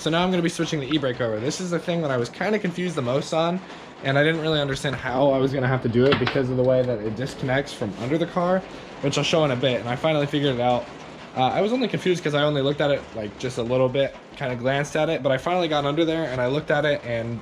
So now I'm going to be switching the e-brake over. This is the thing that I was kind of confused the most on, and I didn't really understand how I was going to have to do it because of the way that it disconnects from under the car, which I'll show in a bit, and I finally figured it out. I was only confused because I only looked at it like just a little bit, kind of glanced at it, but I finally got under there and I looked at it, and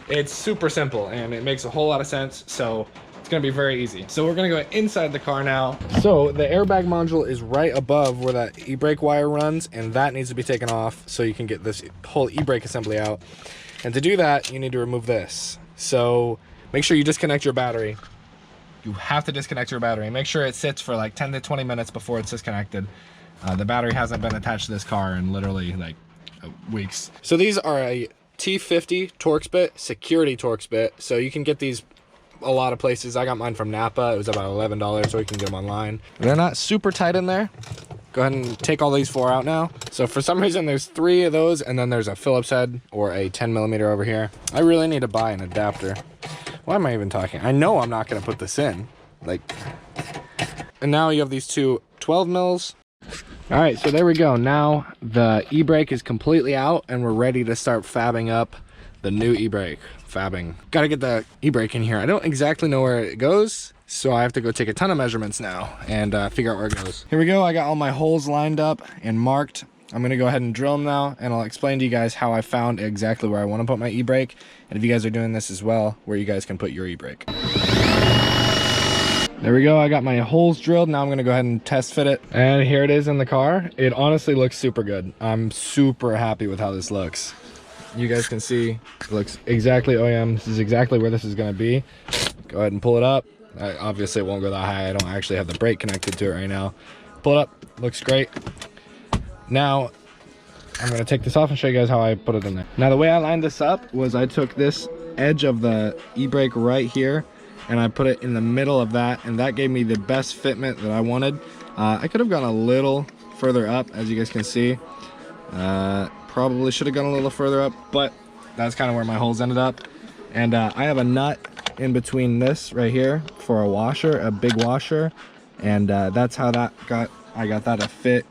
it's super simple and it makes a whole lot of sense. So it's gonna be very easy. So we're gonna go inside the car now. So the airbag module is right above where that e-brake wire runs, and that needs to be taken off so you can get this whole e-brake assembly out. And to do that, you need to remove this. So make sure you disconnect your battery. You have to disconnect your battery. Make sure it sits for like 10 to 20 minutes before it's disconnected. The battery hasn't been attached to this car in literally like weeks. So these are a T50 Torx bit, security Torx bit. So you can get these a lot of places. I got mine from Napa. It was about $11, so you can get them online. They're not super tight in there. Go ahead and take all these 4 out now. So for some reason there's 3 of those, and then there's a Phillips head or a 10mm over here. I really need to buy an adapter. Why am I even talking? I know I'm not gonna put this in. Like, and now you have these 2 12 mils. All right, so there we go. Now the e-brake is completely out and we're ready to start fabbing up the new e-brake. Fabbing. Gotta get the e-brake in here. I don't exactly know where it goes, so I have to go take a ton of measurements now and figure out where it goes. Here we go. I got all my holes lined up and marked. I'm gonna go ahead and drill them now, and I'll explain to you guys how I found exactly where I want to put my e-brake, and if you guys are doing this as well, where you guys can put your e-brake. There we go. I got my holes drilled. Now I'm gonna go ahead and test fit it, and here it is in the car. It honestly looks super good. I'm super happy with how this looks. You guys can see it looks exactly OEM. This is exactly where this is going to be. Go ahead and pull it up. Obviously it won't go that high. I don't actually have the brake connected to it right now. Pull it up. Looks great. Now I'm going to take this off and show you guys how I put it in there. Now the way I lined this up was I took this edge of the e-brake right here and I put it in the middle of that, and that gave me the best fitment that I wanted. I could have gone a little further up, as you guys can see. Probably should have gone a little further up, but that's kind of where my holes ended up. And I have a nut in between this right here for a washer, a big washer, and that's how I got that to fit.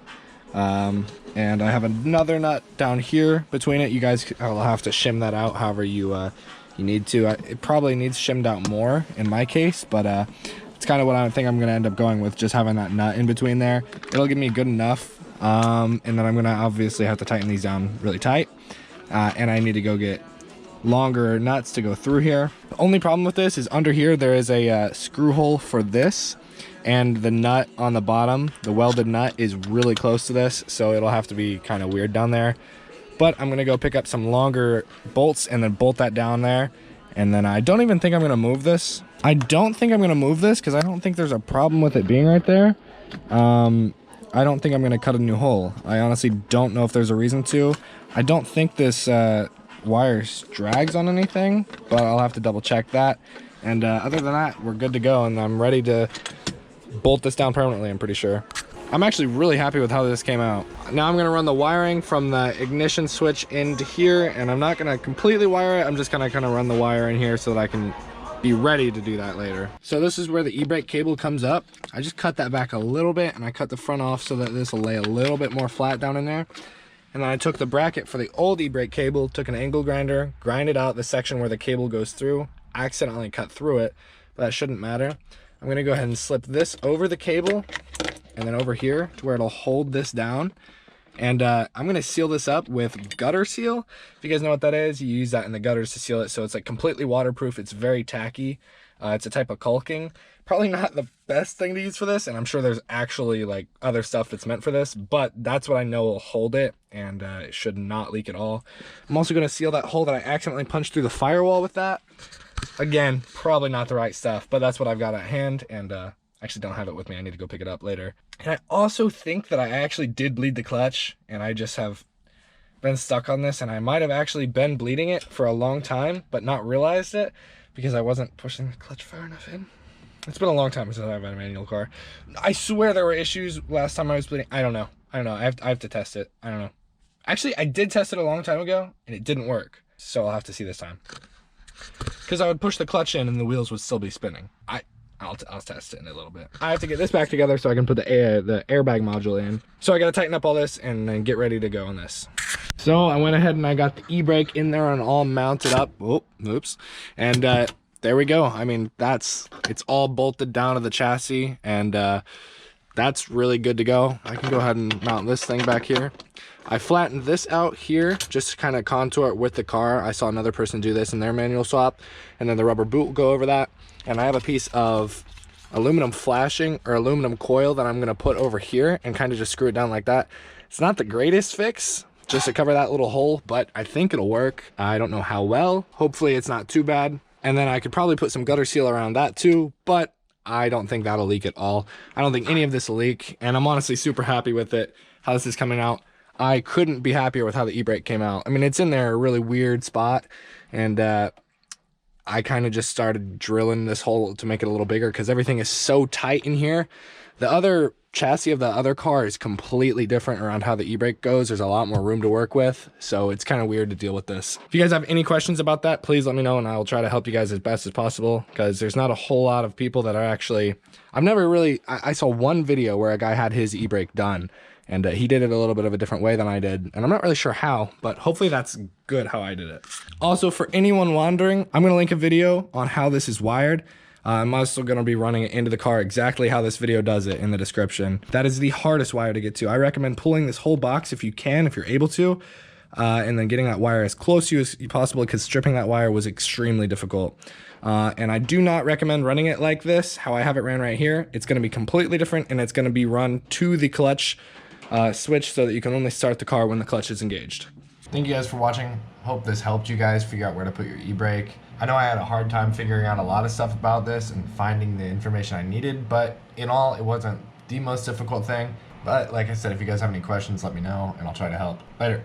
And I have another nut down here between it. You guys will have to shim that out however you need to. It probably needs shimmed out more in my case, but it's kind of what I think I'm going to end up going with, just having that nut in between there. It'll give me good enough. And then I'm gonna obviously have to tighten these down really tight, and I need to go get longer nuts to go through here. The only problem with this is under here there is a screw hole for this, and the nut on the bottom, the welded nut, is really close to this, so it'll have to be kind of weird down there. But I'm gonna go pick up some longer bolts and then bolt that down there, and then I don't even think I'm gonna move this. I don't think I'm gonna move this because I don't think there's a problem with it being right there. I don't think I'm going to cut a new hole. I honestly don't know if there's a reason to. I don't think this wire drags on anything, but I'll have to double check that. And other than that, we're good to go, and I'm ready to bolt this down permanently, I'm pretty sure. I'm actually really happy with how this came out. Now I'm going to run the wiring from the ignition switch into here, and I'm not going to completely wire it. I'm just going to kind of run the wire in here so that I can be ready to do that later. So this is where the e-brake cable comes up. I just cut that back a little bit, and I cut the front off so that this will lay a little bit more flat down in there. And then I took the bracket for the old e-brake cable, took an angle grinder, grinded out the section where the cable goes through, accidentally cut through it, but that shouldn't matter. I'm gonna go ahead and slip this over the cable and then over here to where it'll hold this down. And I'm gonna seal this up with gutter seal. If you guys know what that is, you use that in the gutters to seal it, so it's like completely waterproof. It's very tacky. It's a type of caulking. Probably not the best thing to use for this, and I'm sure there's actually like other stuff that's meant for this, but that's what I know will hold it, and it should not leak at all. I'm also gonna seal that hole that I accidentally punched through the firewall with that. Again, probably not the right stuff, but that's what I've got at hand, and actually don't have it with me. I need to go pick it up later. And I also think that I actually did bleed the clutch, and I just have been stuck on this, and I might have actually been bleeding it for a long time but not realized it because I wasn't pushing the clutch far enough in. It's been a long time since I've had a manual car. I swear there were issues last time I was bleeding. I don't know. I have to test it. I don't know. Actually, I did test it a long time ago and it didn't work, so I'll have to see this time, because I would push the clutch in and the wheels would still be spinning. I I'll test it in a little bit. I have to get this back together so I can put the airbag module in. So I gotta tighten up all this and then get ready to go on this. So I went ahead and I got the e-brake in there and all mounted up. Oh, oops. And there we go. I mean, it's all bolted down to the chassis, and that's really good to go. I can go ahead and mount this thing back here. I flattened this out here just to kind of contour it with the car. I saw another person do this in their manual swap, and then the rubber boot will go over that. And I have a piece of aluminum flashing or aluminum coil that I'm gonna put over here and kind of just screw it down like that. It's not the greatest fix just to cover that little hole, but I think it'll work. I don't know how well. Hopefully it's not too bad. And then I could probably put some gutter seal around that too, but I don't think that'll leak at all. I don't think any of this will leak, and I'm honestly super happy with it, how this is coming out. I couldn't be happier with how the e-brake came out. I mean, it's in there a really weird spot, and I kind of just started drilling this hole to make it a little bigger because everything is so tight in here. The other chassis of the other car is completely different around how the e-brake goes. There's a lot more room to work with, so it's kind of weird to deal with this. If you guys have any questions about that, please let me know and I'll try to help you guys as best as possible, because there's not a whole lot of people that are actually... I saw one video where a guy had his e-brake done, and he did it a little bit of a different way than I did, and I'm not really sure how, but hopefully that's good how I did it. Also, for anyone wondering, I'm gonna link a video on how this is wired. I'm also gonna be running it into the car exactly how this video does it in the description. That is the hardest wire to get to. I recommend pulling this whole box if you can, if you're able to, and then getting that wire as close to you as possible, because stripping that wire was extremely difficult. And I do not recommend running it like this, how I have it ran right here. It's gonna be completely different, and it's gonna be run to the clutch switch so that you can only start the car when the clutch is engaged. Thank you guys for watching. Hope this helped you guys figure out where to put your e-brake. I know I had a hard time figuring out a lot of stuff about this and finding the information I needed, but in all, it wasn't the most difficult thing. But like I said, if you guys have any questions, let me know and I'll try to help. Later.